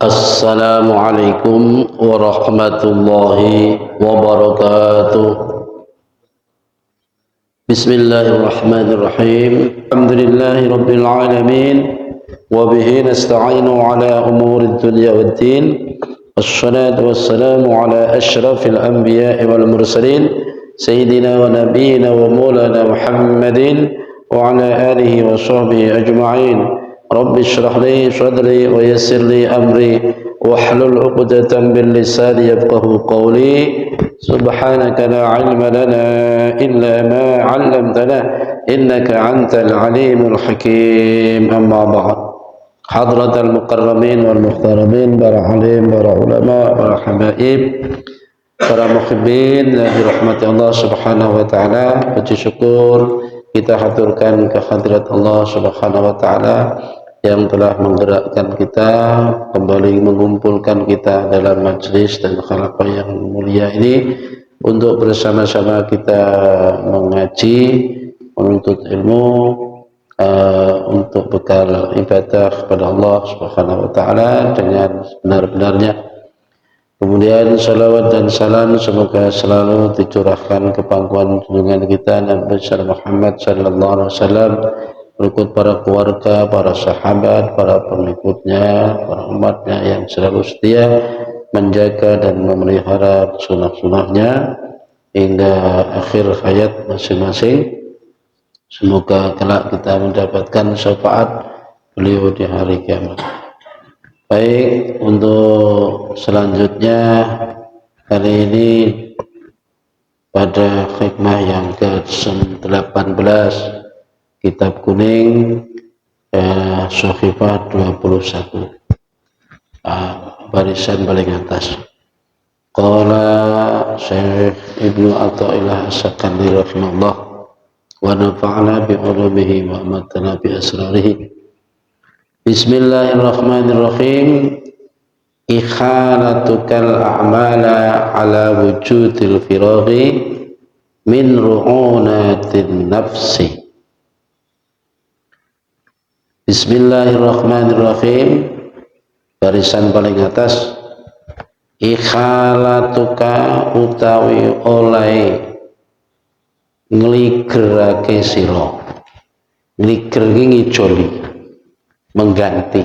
Assalamualaikum warahmatullahi wabarakatuh. Bismillahirrahmanirrahim. Alhamdulillahi rabbil alamin. Wa bihi nasta'inu ala umuri dunya waddin. Assalatu wassalamu ala ashrafil anbiya'i wal mursalin. Sayyidina wa nabiyyina wa maulana Muhammadin wa ala alihi wa sahbihi ajma'in. Rabbi shrah li sadri wa yassir li amri wahlul 'uqdatam min lisani yafqahu qawli. Subhanaka la 'ilma lana illa ma 'allamtana innaka antal 'alimul hakim. Amma ba'd. Hadratal mukarramin wal muhtaramin, para alim, para ulama, para habaib, para muhibbin yang dirahmati Allah Subhanahu wa taala, puji syukur kita haturkan ke hadirat Allah Subhanahu wa taala yang telah menggerakkan kita kembali, mengumpulkan kita dalam majlis dan khalaqah yang mulia ini untuk bersama-sama kita mengaji, menuntut ilmu, untuk bekal ibadah kepada Allah Subhanahu wa taala dengan benar-benarnya. Kemudian salawat dan salam semoga selalu dicurahkan ke pangkuan junjungan kita Nabi Muhammad sallallahu alaihi wasallam, berikut para keluarga, para sahabat, para pengikutnya, para umatnya yang selalu setia menjaga dan memelihara sunnah-sunnahnya hingga akhir hayat masing-masing. Semoga kelak kita mendapatkan syafaat beliau di hari kiamat. Baik, untuk selanjutnya kali ini pada hikmah yang ke-18 kitab kuning Sohifah 21, barisan paling atas. Qala Syekh Ibnu Athaillah As-Sakandari rahimahullah wa nafa'ana bi ulumihi wa amatana bi asrarihi. Bismillahirrahmanirrahim. Ikhalatukal a'mala ala wujudil firaghi min ru'unatin nafsi. Bismillahirrahmanirrahim. Barisan paling atas. Ikhalatuka utawi oleh ngligerake sira. Ngliger ngijoli, mengganti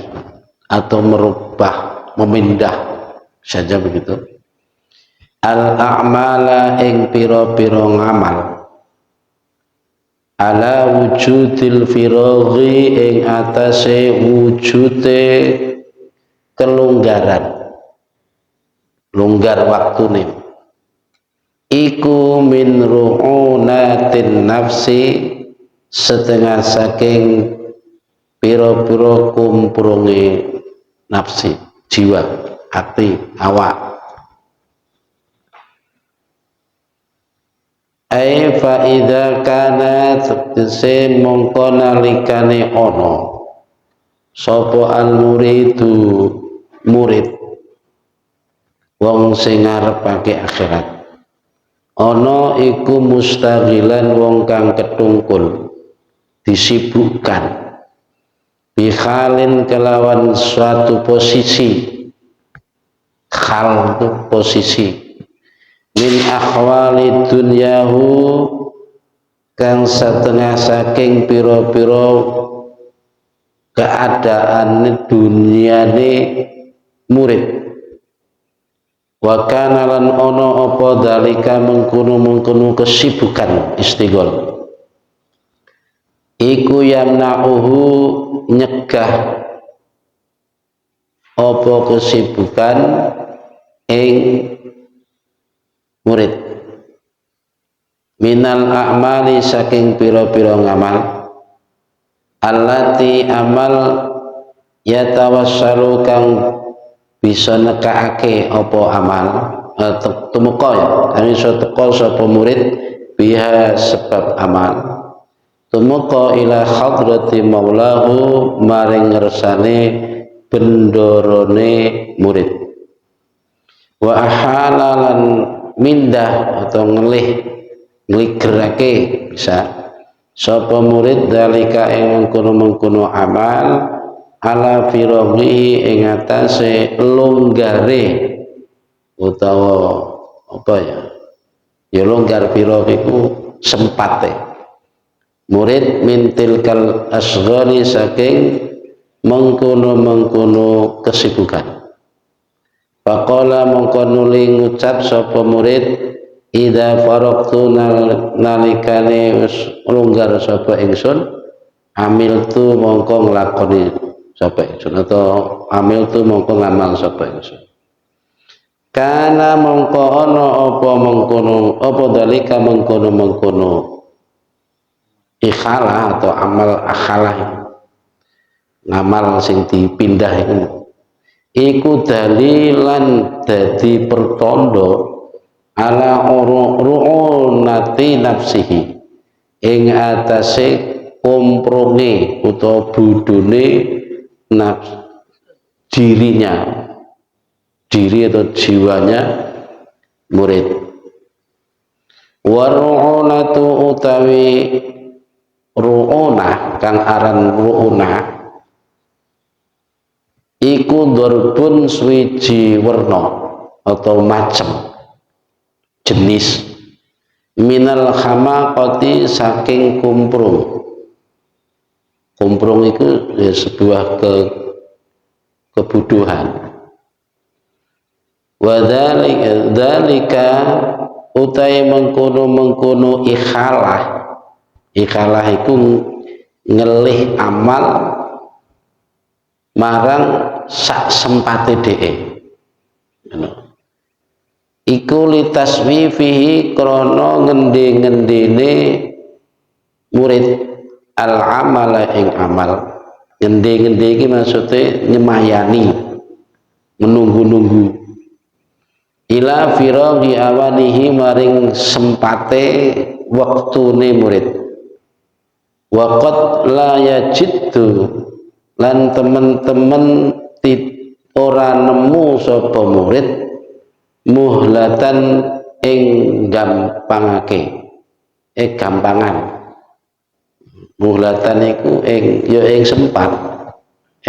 atau merubah, memindah saja begitu. Al-a'mala ing pira-pira ngamal ala wujudil firaghi ing atase wujude kelonggaran, longgar waktune, iku min ru'unatin nafsi, setengah saking piro-piro kumpulungi nafsi, jiwa, hati, awak. Ai fa idza kana tegese mongko nalikane ana sapa al muridu murid, wong sing ngarepake akhirat, ana iku mustaghilan wong kang ketungkul, disibukkan bihalin kelawan suatu posisi, hal itu posisi, min akhwali dunyahu kang setengah saking piro-piro keadaan dunyane murid. Wa kana lan ono apa dalika mengkono kesibukan istighol iku yamna'uhu nyegah apa kesibukan ing murid minal a'mali saking pira-pira ngamal allati amal yatawassalu kang bisa nekaake apa amal tumeka ya kang iso teka sapa murid biha sebab amal tumeka ila hadrati maulahu maring ngersane bendorone murid. Wa ahalalan mindah atau ngeligerake bisa sapa murid dalika ing mengkono-mengkono amal ala firaghihi ing atase longgare utawa apa ya? Ya longgar firagh iku sempate. Murid mintilkal asghari saking mengkono-mengkono kesibukan. Faqala mongko nuli ngucap sapa murid idza faraqtu nalikane wis longgar sapa ingsun amiltu mongko nglakoni sapa ingsun atau amiltu mongko ngamal sapa ingsun. Kana mongko ana apa mengkono apa dalika mengkono-mengkono ikhalah atau amal akhalah ngamal sing dipindah iku dalilan dadi pertanda ala ru'unati nafsihi ing atase kompronge utawa budune nafs dirinya, diri atau jiwanya murid. Waru'unatu utawi ru'unah kang aran ru'unah iku darbun swiji werna atau macem jenis minal hamaqati saking kumprung. Kumprung itu ya sebuah kebodohan. Wa dzalika utai mengkono ikhalah iku ngelih amal marang sak sempate dhewe. Iku litaswifihi krana ngendi-ngendine murid al amala ing amal. Ngendi-ngendi iki maksude nyemayani, menunggu-nunggu ila firaghi awanihi maring sempate waktune murid. Waqad la yajiddu lan temen-temen ora nemu sapa murid muhlatan ing gampangake gampangan. Muhlatan iku ing sempat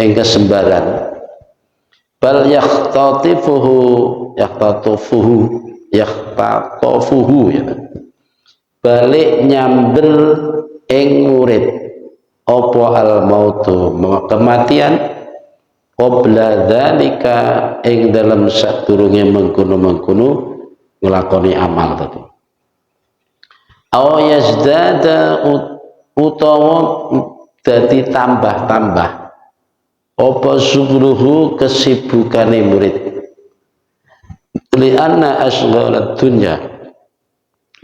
ing kesembaran. Bal yahtatifuhu ya balik nyamber ing murid apa al mautu kematian qabla dzalika ing dalam sadurunge mengkono-mengkono nglakoni amal tadi. Aw yazdada utawa dadi tambah-tambah apa subruhu kesibukane murid lianna asghalat dunya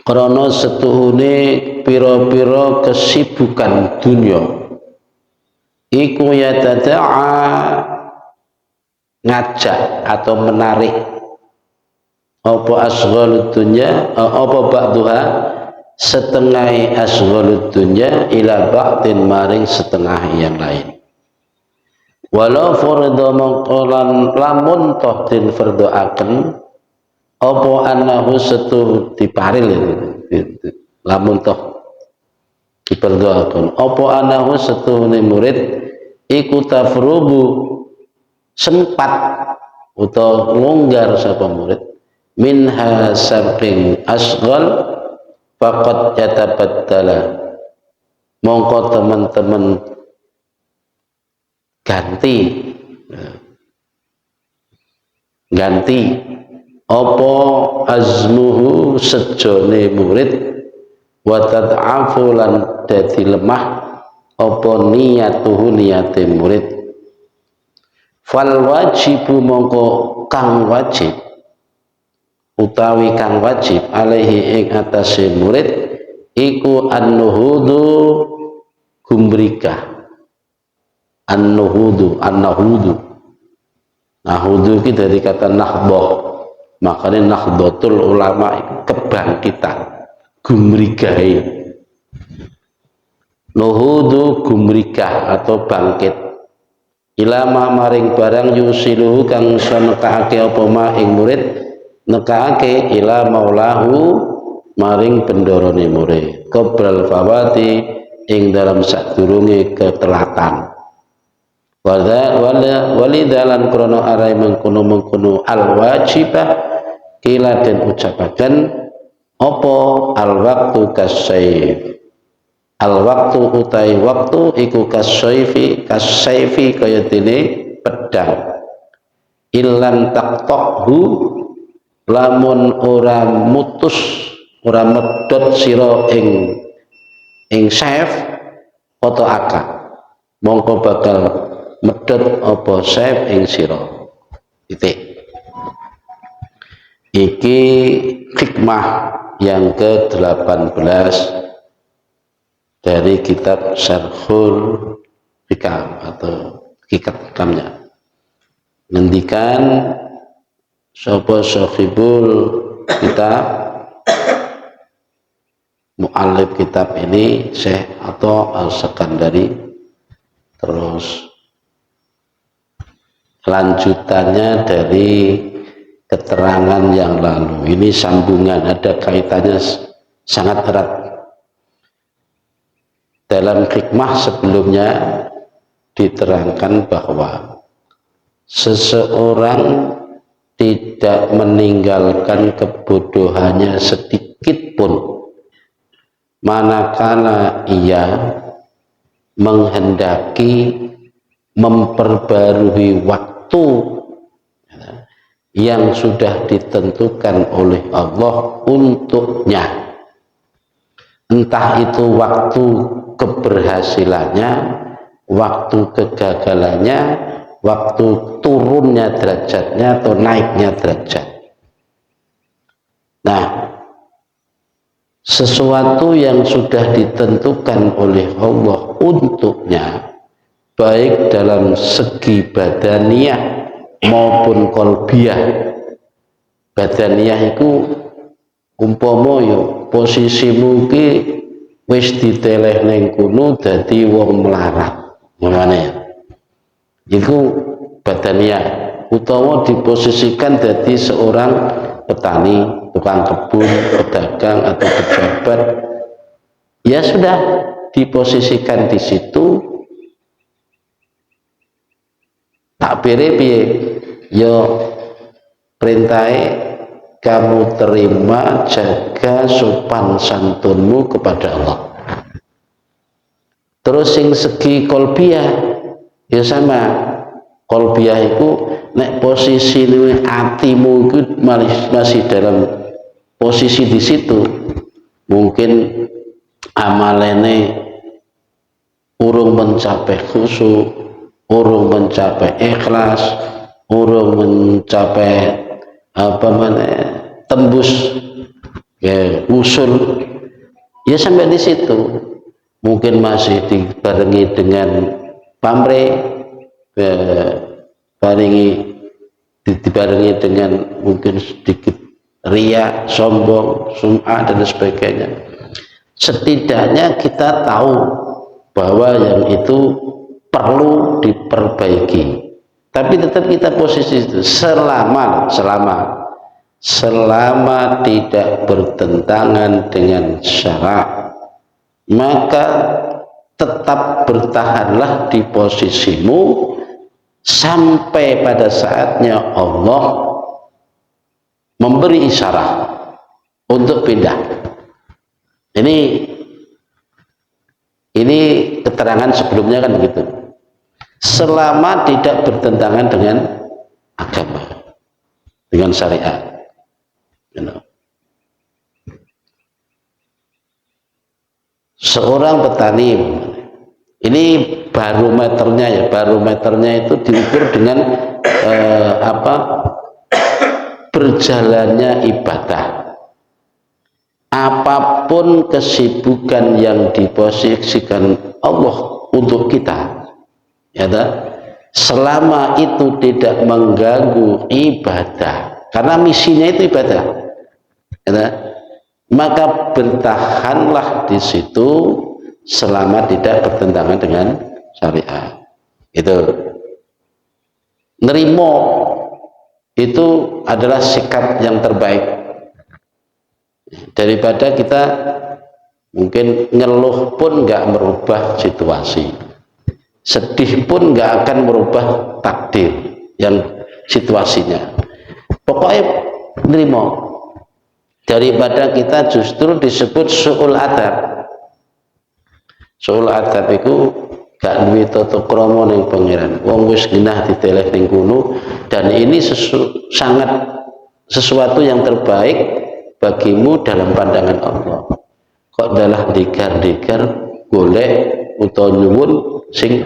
karena setuhune pira-pira kesibukan dunya iku yatada'a ngajak atau menarik apa asghalut dunya apa ba'duha setengah asghalut dunya ila ba'din maring setengah yang lain. Walau fardhu mangkolan lamun toh den fardhoaken apa annahu setu diparil lamun toh difardhoaken apa annahu setune murid iku tafrubu sempat utawa longgar sapa murid minha saking asghal faqad yatabaddala mongko teman-teman ganti apa azmuhu sejone murid wa tad'afu lan dadi lemah apa niyatuhu niyate murid fal wajibu mongko kang wajib utawi kang wajib alaihi ing atase murid iku an-nuhudu gumrikah an-nuhudu nahudu itu dari kata nahdoh, makanya nahdlatul ulama itu kebangkitan gumrigahi nuhudu gumrigah atau bangkit ilama maring barang yusiluhu kang iso nekake apa ma ing murid nekake ila maulahu maring bendorone murid qoblal fawati ing dalam sadurunge ketelatan walidalan krono arai mengkono al wajibah kila den ucapaken apa al waktu kasaif. Al waktu utai waktu iku kasaifi kaya dene pedang. Ilam taqta'hu lamun ora mutus ora medhot sira ing saif oto aka mongko bakal medhot apa saif ing sira. Titik. Iki hikmah yang ke-18 dari kitab Syarhul Hikam atau Hakikat Hikamnya. Ngendikan sapa sahibul kitab, muallif kitab ini Syekh atau Al-Sakandari. Terus lanjutannya dari keterangan yang lalu, ini sambungan, ada kaitannya sangat erat. Dalam hikmah sebelumnya diterangkan bahwa seseorang tidak meninggalkan kebodohannya sedikit pun manakala ia menghendaki memperbarui waktu yang sudah ditentukan oleh Allah untuknya, entah itu waktu keberhasilannya, waktu kegagalannya, waktu turunnya derajatnya atau naiknya derajat. Nah, sesuatu yang sudah ditentukan oleh Allah untuknya, baik dalam segi badaniyah maupun kolbiyah. Badaniyah itu umpama yo posisimu ki wis diteleh ning kono dadi wong melarat, ngene. Iku badaniyah, utawa diposisikan dadi seorang petani, tukang kebun, pedagang atau pejabat. Ya sudah diposisikan di situ. Takbire piye? Yo perintahe kamu terima, jaga sopan santunmu kepada Allah. Terus sing segi kolbiyah ya sama. Kolbiyah itu nek posisi atimu itu masih dalam posisi di situ, mungkin amalene urung mencapai khusyuk, urung mencapai ikhlas, urung mencapai tembus ya, usul ya sampai di situ. Mungkin masih dibarengi dengan pamrih, dibarengi dengan mungkin sedikit ria, sombong, sum'ah dan sebagainya. Setidaknya kita tahu bahwa yang itu perlu diperbaiki, tapi tetap kita posisi itu selama tidak bertentangan dengan syarak, maka tetap bertahanlah di posisimu sampai pada saatnya Allah memberi isyarat untuk pindah. Ini keterangan sebelumnya kan begitu. Selama tidak bertentangan dengan agama, dengan syariat. Seorang petani, ini barometernya itu diukur dengan berjalannya ibadah. Apapun kesibukan yang diposisikan Allah untuk kita, ya, selama itu tidak mengganggu ibadah, karena misinya itu ibadah, ya, maka bertahanlah di situ selama tidak bertentangan dengan syariat. Itu nerimo, itu adalah sikap yang terbaik daripada kita mungkin ngeluh pun nggak merubah situasi. sedih pun nggak akan merubah takdir yang situasinya. Pokoknya nerimo. Daripada kita justru disebut su'ul adab. Su'ul adab itu gak duwe tata krama ning pangeran. Wong wis genah diteleh ning kono, dan ini sangat sesuatu yang terbaik bagimu dalam pandangan Allah. Kok dalah digar-digar golek utawa nyuwun sing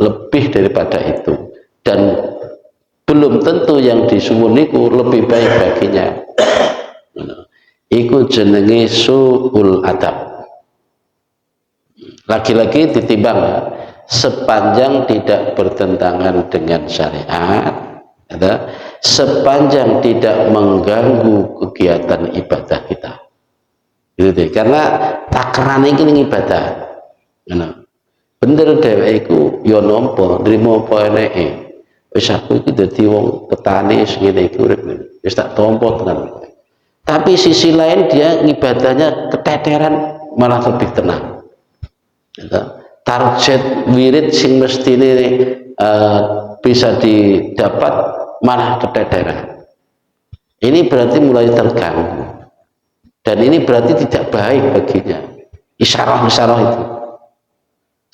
lebih daripada itu, dan belum tentu yang disuwun niku lebih baik baginya. Iku jenenge su'ul adab. Lagi-lagi ditimbang sepanjang tidak bertentangan dengan syariat, sepanjang tidak mengganggu kegiatan ibadah kita. Gitu deh. Karena takaran ini ibadah. Bener dheweke iku ya nampa nrimo apa eneke. Wis aku iki dadi wong petani sing ngene iki urip wis tak tampa tenan. Tapi sisi lain dia ibadahnya keteteran malah lebih tenang. Target wirid sing mestine bisa didapat malah keteteran. Ini berarti mulai terganggu, dan ini berarti tidak baik baginya. Isyarah-isyarah itu.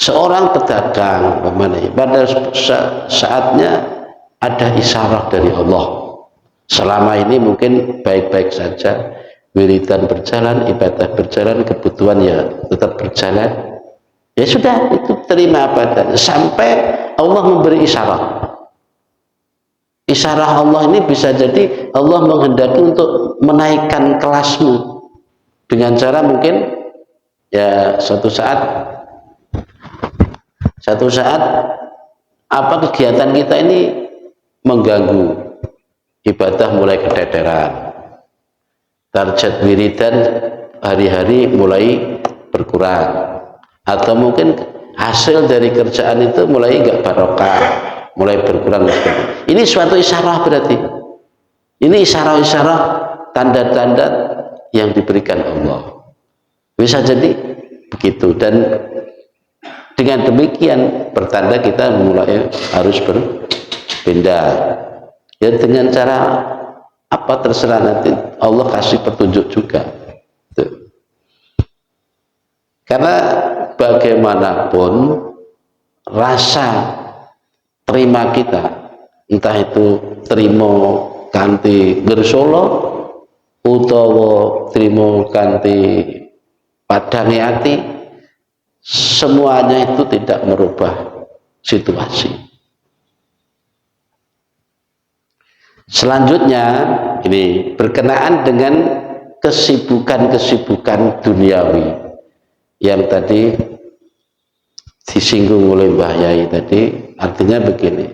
Seorang pedagang pada saatnya ada isyarah dari Allah. Selama ini mungkin baik-baik saja, wiridan berjalan, ibadah berjalan, kebutuhan ya tetap berjalan. Ya sudah, itu terima apa adanya. Sampai Allah memberi isyarat. Isyarat Allah ini bisa jadi Allah menghendaki untuk menaikkan kelasmu dengan cara mungkin ya suatu saat apa kegiatan kita ini mengganggu. Ibadah mulai keteteran, target wiridan hari-hari mulai berkurang, atau mungkin hasil dari kerjaan itu mulai enggak barokah, mulai berkurang. Ini suatu isyarah berarti. Ini isyarah-isyarah, tanda-tanda yang diberikan Allah. Bisa jadi begitu, dan dengan demikian pertanda kita mulai harus berpindah. Ya dengan cara apa terserah, nanti Allah kasih petunjuk juga. Tuh. Karena bagaimanapun rasa terima kita, entah itu terima kanthi gersolo utawa terima kanthi padange ati, semuanya itu tidak merubah situasi. Selanjutnya ini berkenaan dengan kesibukan-kesibukan duniawi yang tadi disinggung oleh Mbah Yai tadi. Artinya begini,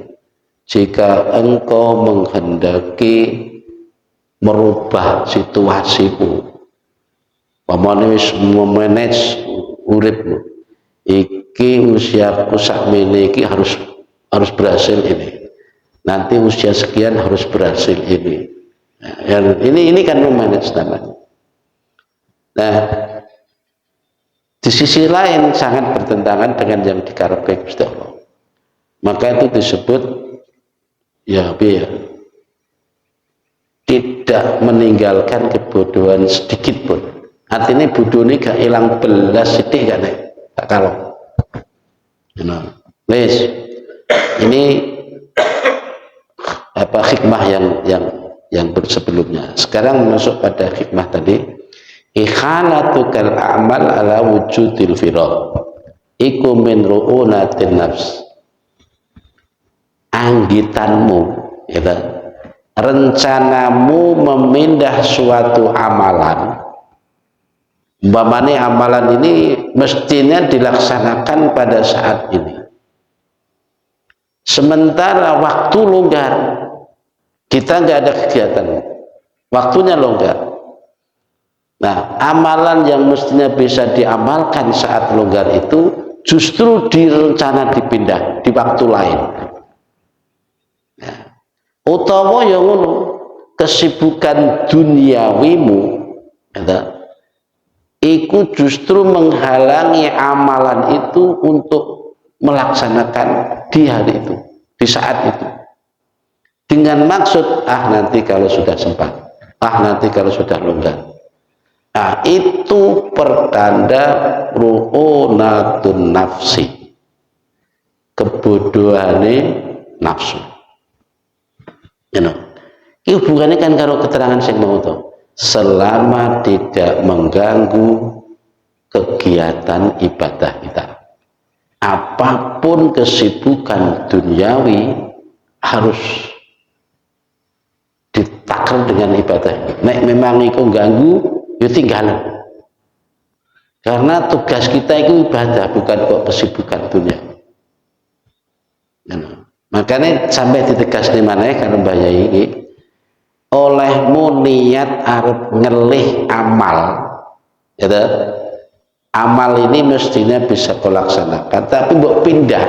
jika engkau menghendaki merubah situasimu, memanage uripmu, iki usiaku sakmene iki harus berhasil ini, nanti usia sekian harus berhasil ini. Nah, ini kan memanage namanya. Nah, di sisi lain sangat bertentangan dengan yang dikarepkan Gusti Allah. Maka itu disebut ya tidak meninggalkan kebodohan sedikit pun. Artinya bodoh ini gak hilang belas sedikit kan, tak kalau. Wes, ini apa hikmah yang sebelumnya. Sekarang masuk pada hikmah tadi, ikhalatukal a'mal ala wujudil firad iku min ru'unatin nafs. Anggitanmu ya, rencanamu memindah suatu amalan, umpamanya amalan ini mestinya dilaksanakan pada saat ini, sementara waktu longgar, kita nggak ada kegiatan, waktunya longgar. Nah, amalan yang mestinya bisa diamalkan saat longgar itu justru direncana dipindah di waktu lain. Nah, utawa yang ngono, kesibukan duniawimu iku justru menghalangi amalan itu untuk melaksanakan di hari itu, di saat itu, dengan maksud nanti kalau sudah sempat, nanti kalau sudah longgar. Nah, itu pertanda ru'unatun nafsi, kebodohane nafsu. Ini hubungannya kan karo keterangan sing mau to, selama tidak mengganggu kegiatan ibadah kita. Apapun kesibukan duniawi harus ditakar dengan ibadah. Nek memang itu ganggu, ya tinggal. Karena tugas kita itu ibadah, bukan kok kesibukan dunia. Makanya sampai ditegas di mana karena bahaya ini, olehmu niat arep ngelih amal, gitu. Amal ini mestinya bisa kau laksanakan, tapi mbok pindah,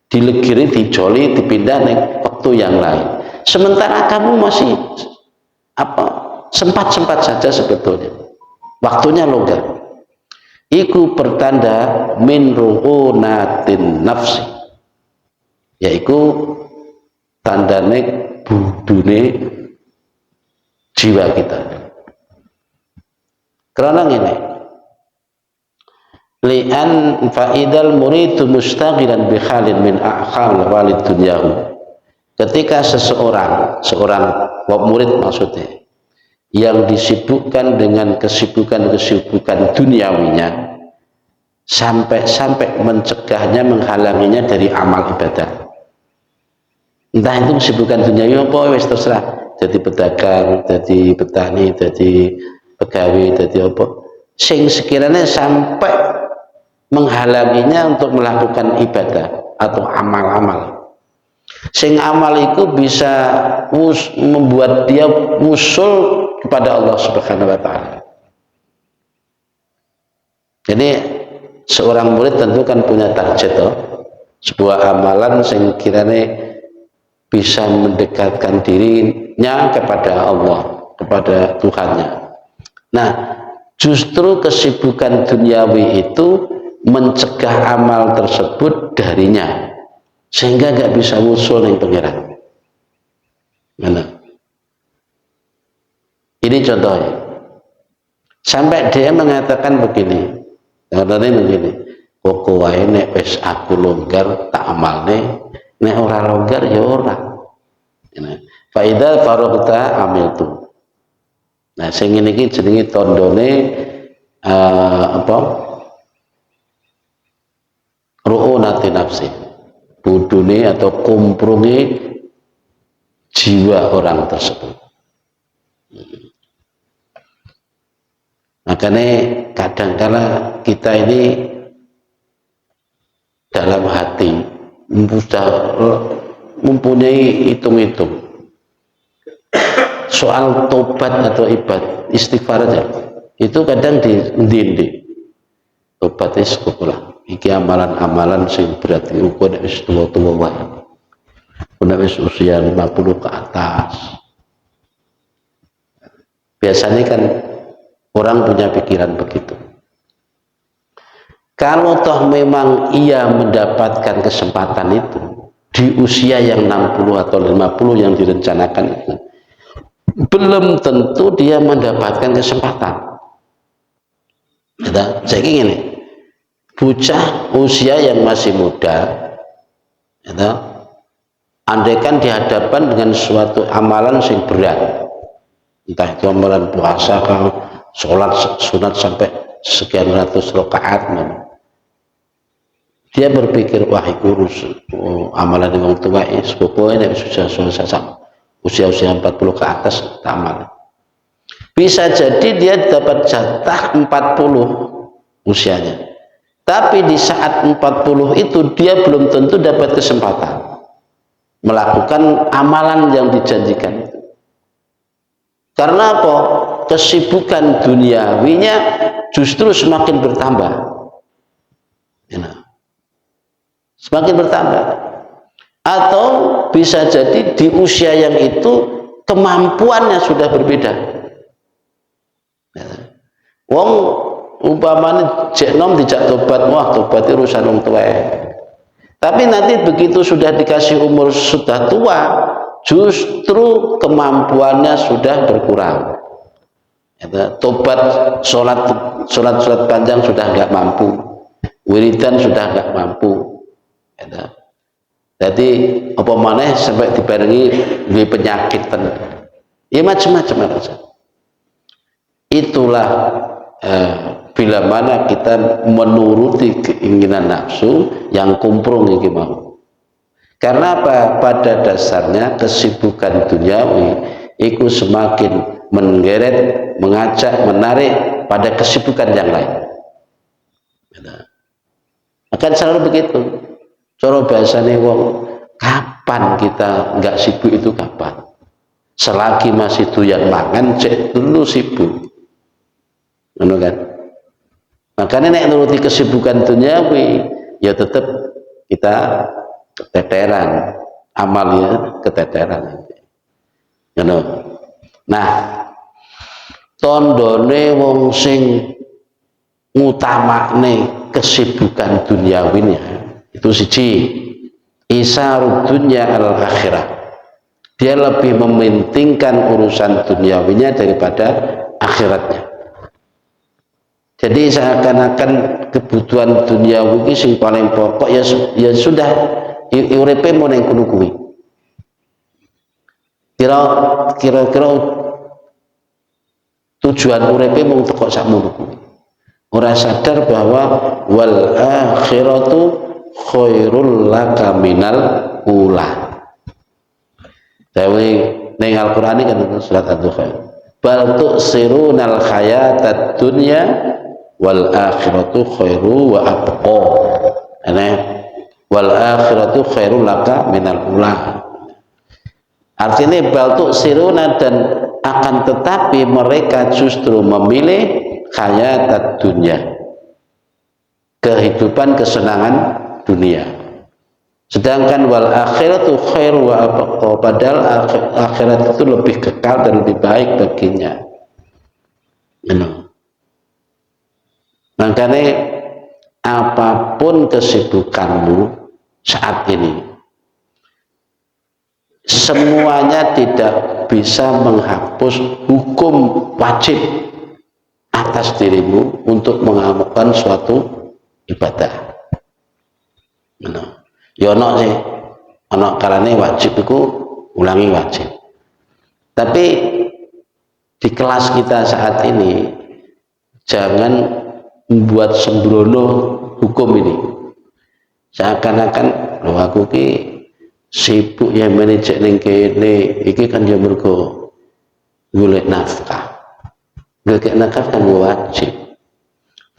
dilegiri, dijoli, dipindah nih waktu yang lain. Sementara kamu masih sempat-sempat saja sebetulnya, waktunya longgar. Iku pertanda min ru'unatin nafsi, yaitu tandane budune jiwa kita. Karena ini li'an fa'idal muridu mustaghilan bi khalin min a'khal walid dunyahu. Ketika seorang murid maksudnya yang disibukkan dengan kesibukan duniawinya sampai mencegahnya, menghalanginya dari amal ibadah. Entah itu kesibukan duniawi apa wis terserah, jadi pedagang, jadi petani, jadi pegawai, jadi apa sing sekiranya sampai menghalanginya untuk melakukan ibadah atau amal-amal. Sing amal itu bisa membuat dia usul kepada Allah Subhanahu wa taala. Jadi seorang murid tentu kan punya target sebuah amalan sing kirane bisa mendekatkan dirinya kepada Allah, kepada Tuhannya. Nah, justru kesibukan duniawi itu mencegah amal tersebut darinya, sehingga gak bisa usul yang pengiran. Ini contohnya. Sampai dia mengatakan begini, koko wae nek wis aku longgar tak amalne, nek ora longgar ya ora. Fa idza faragta amiltu. Nah, sing ngene iki jenenge tandane ru'unati nafsi, budune atau kumprunge jiwa orang tersebut. Makanya kadangkala kita ini dalam hati mempunyai hitung-hitung soal tobat atau istighfar aja, itu kadang di tobat itu cukup lah. Iki amalan-amalan sing berat ukur nek wis tuwa-tuwa wae. Nek wis usia 50 ke atas. Biasanya kan orang punya pikiran begitu. Kalau toh memang ia mendapatkan kesempatan itu di usia yang 60 atau 50 yang direncanakan itu, belum tentu dia mendapatkan kesempatan. Saya ingin bocah usia yang masih muda, andaikan dihadapkan dengan suatu amalan yang berat, entah itu amalan puasa, sholat sunat sampai sekian ratus rakaat, dia berpikir wah itu amalan yang tua pokoknya usia 40 ke atas amal. Bisa jadi dia dapat jatah 40 usianya. Tapi di saat 40 itu dia belum tentu dapat kesempatan melakukan amalan yang dijanjikan itu. Karena apa? Kesibukan duniawinya justru semakin bertambah. Semakin bertambah. Atau bisa jadi di usia yang itu kemampuannya sudah berbeda. Wong umpamanya jek nom dijak tobat, wah tobat itu urusan wong tua. Tapi nanti begitu sudah dikasih umur sudah tua, justru kemampuannya sudah berkurang. Tobat sholat panjang sudah nggak mampu, wiridan sudah nggak mampu. Jadi apa maneh sampai dibarengi duwe penyakit ya macam-macam. Itulah bila mana kita menuruti keinginan nafsu yang kumprung iki mau. Karena apa? Pada dasarnya kesibukan duniawi itu semakin menggeret, mengajak, menarik pada kesibukan yang lain. Akan selalu begitu. Cara bahasane wong, kapan kita nggak sibuk itu kapan? Selagi masih doyan mangan, cek dulu sibuk. Ngono kan? Makanya nek nuruti kesibukan duniawi, ya tetap kita keteteran, amalnya keteteran. Ngono. Nah, tondone wong sing ngutamakne kesibukan duniawinya itu siji, isarud dunya al akhirah. Dia lebih mementingkan urusan duniawinya daripada akhiratnya. Jadi seakan-akan kebutuhan duniawi ini sing paling pokok ya sudah uripe mau ning kono kuwi. Kira-kira tujuan uripe mung teko sakmono kuwi. Ora sadar bahwa wal akhiratu khairul laka minal ula. Dewe ning Al-Qur'an kan surat Ad-Dukhan. Bal tu'sirunal hayatad dunya wal akhiratu khairu wa abqa. Wal akhiratu khairul laka minal ula. Artinya bal tu'siruna, dan akan tetapi mereka justru memilih hayatad dunya, kehidupan kesenangan dunia. Sedangkan wal akhiratu khairu wa abqa, padahal akhirat itu lebih kekal dan lebih baik baginya. Makanya apapun kesibukanmu saat ini, semuanya tidak bisa menghapus hukum wajib atas dirimu untuk mengamalkan suatu ibadah. Ya ono sih, ono karane wajib itu ulangi wajib. Tapi di kelas kita saat ini jangan membuat sembrono hukum ini. Seakan-akan loh aku ki sibuk ya manajer ning kene, iki kan ya mergo golek nafkah. Golek nafkah kan wajib.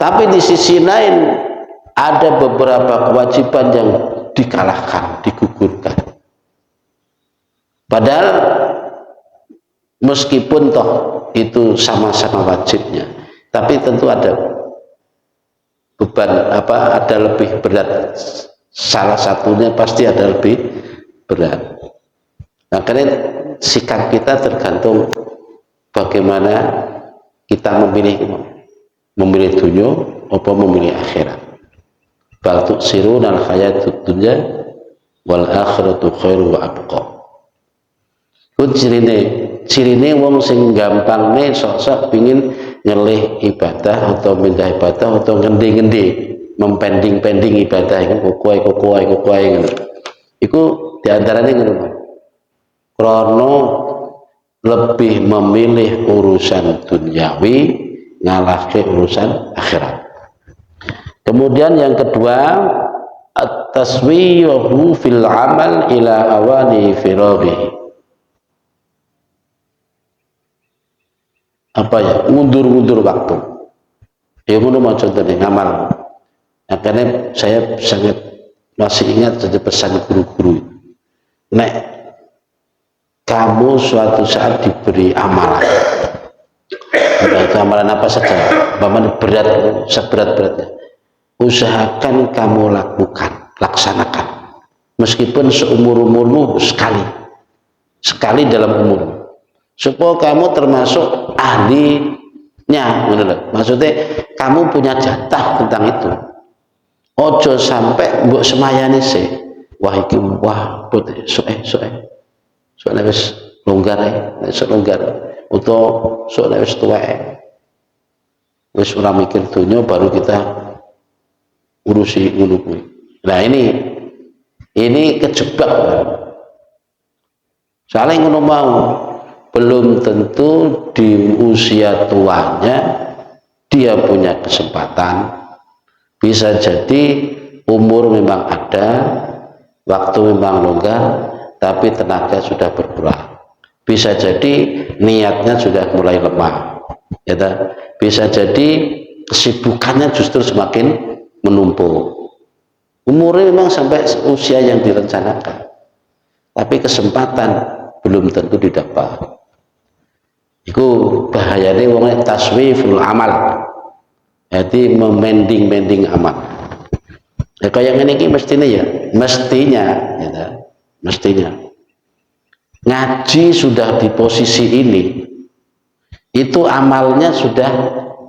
Tapi di sisi lain ada beberapa kewajiban yang dikalahkan, digugurkan. Padahal meskipun toh itu sama-sama wajibnya, tapi tentu ada beban ada lebih berat. Salah satunya pasti ada lebih berat. Nah, karena sikap kita tergantung bagaimana kita memilih dunia atau memilih akhirat. Bal tu'siruna al-hayatud dunya wal akhiratu khairu wa abqa. Ku cirine wong sing gampang sok-sok pingin nyelih ibadah atau mindah ibadah atau ngendi-ngendi mempending-pending ibadah iku kokoe ngono. Iku diantaranya ngono. Krana lebih memilih urusan duniawi ngalahke urusan akhirat. Kemudian yang kedua, at-taswiyahu fil amal ila awani firaghi. Apa ya? Mundur-mundur waktu. Ya ngono mau contohnya ngamal. Nah, karena saya sangat masih ingat saja pesan guru-guru. Nek kamu suatu saat diberi amalan, entah itu amalan apa saja, bagaimana berat, seberat-beratnya, usahakan kamu laksanakan, meskipun seumur-umurmu sekali dalam umur, supaya kamu termasuk ahli Maksudnya kamu punya jatah tentang itu. Ojo sampai mbok semayani sih. Wah iki wah sok wis longgar sok longgar utawa sok wis tuwek. Wis ora mikir dunya baru kita urusi ngono kuwi. Nah ini kejebak. Soalnya ngono mau belum tentu di usia tuanya dia punya kesempatan. Bisa jadi umur memang ada, waktu memang longgar, tapi tenaga sudah berkurang. Bisa jadi niatnya sudah mulai lemah, ya, bisa jadi kesibukannya justru semakin menumpuk. Umurnya memang sampai usia yang direncanakan, tapi kesempatan belum tentu didapat. Itu bahayanya wong taswiful amal, jadi memending amal. Ya kayak ini mestinya mestinya ngaji sudah di posisi ini, itu amalnya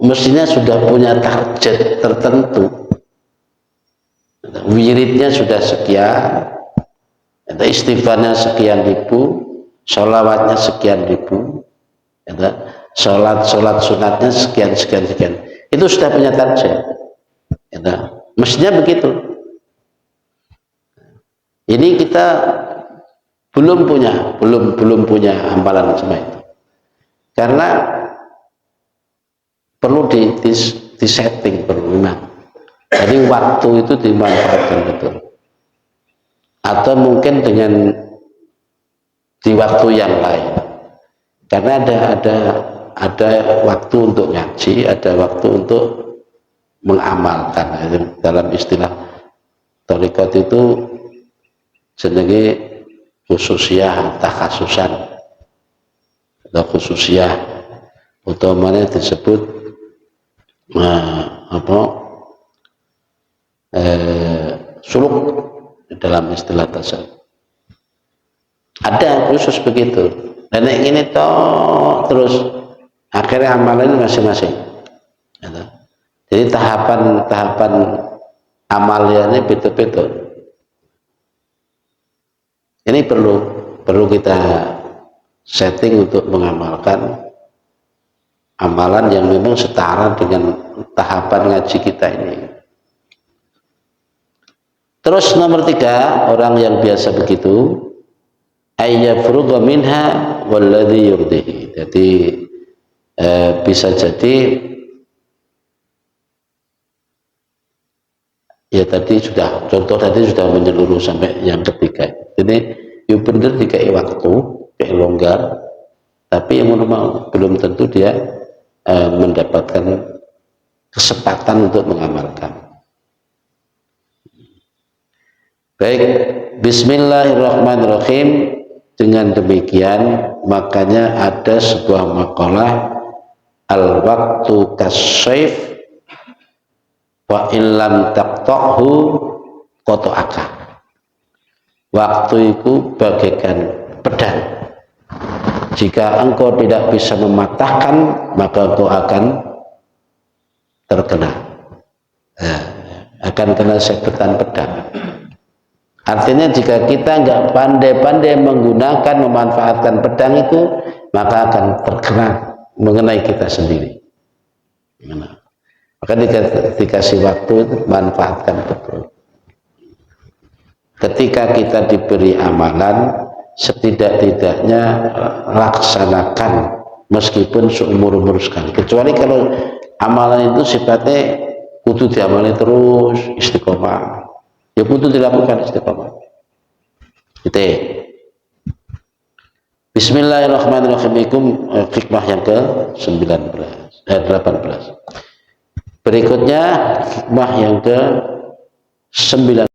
mestinya sudah punya target tertentu. Wiridnya sudah sekian, istighfarnya sekian ribu, sholawatnya sekian ribu, sholat sunatnya sekian. Itu sudah punya target. Mestinya begitu. Ini kita belum punya amalan semua itu. Karena perlu disetting perlu memang. Jadi waktu itu dimanfaatkan betul. Atau mungkin dengan di waktu yang lain. Karena ada waktu untuk ngaji, ada waktu untuk mengamalkan. Dalam istilah thariqat itu jenenge khususiyah takhasusan atau khususiyah, utamanya disebut suluk dalam istilah tasawuf. Ada khusus begitu. Dan ini toh terus akhirnya amalan masing-masing. Jadi tahapan amalnya beda-beda. Ini perlu kita setting untuk mengamalkan amalan yang memang setara dengan tahapan ngaji kita ini. Terus nomor 3, orang yang biasa begitu, ayyafrugha minha walladhi yurdihi. Jadi bisa jadi ya tadi sudah menyeluruh sampai yang ketiga. Jadi ya benar dikai waktu, kayak longgar, tapi yang mau belum tentu dia mendapatkan kesempatan untuk mengamalkan. Baik, bismillahirrahmanirrahim. Dengan demikian makanya ada sebuah makalah al-waqtu kasyif wa illam taqta'hu qata'aka. Waktu itu bagaikan pedang, jika engkau tidak bisa mematahkan maka engkau akan terkena, akan kena sabetan pedang. Artinya jika kita nggak pandai-pandai menggunakan, memanfaatkan pedang itu, maka akan terkena mengenai kita sendiri. Maka dikasih waktu itu manfaatkan betul. Ketika kita diberi amalan, setidak-tidaknya laksanakan meskipun seumur-umur sekali. Kecuali kalau amalan itu sifatnya kudu diamali terus, istiqomah. Ya butuh dilakukan istiqamah. Itu. Bismillahirrahmanirrahim. Hikmah yang ke-18, 18. Berikutnya hikmah yang ke-19.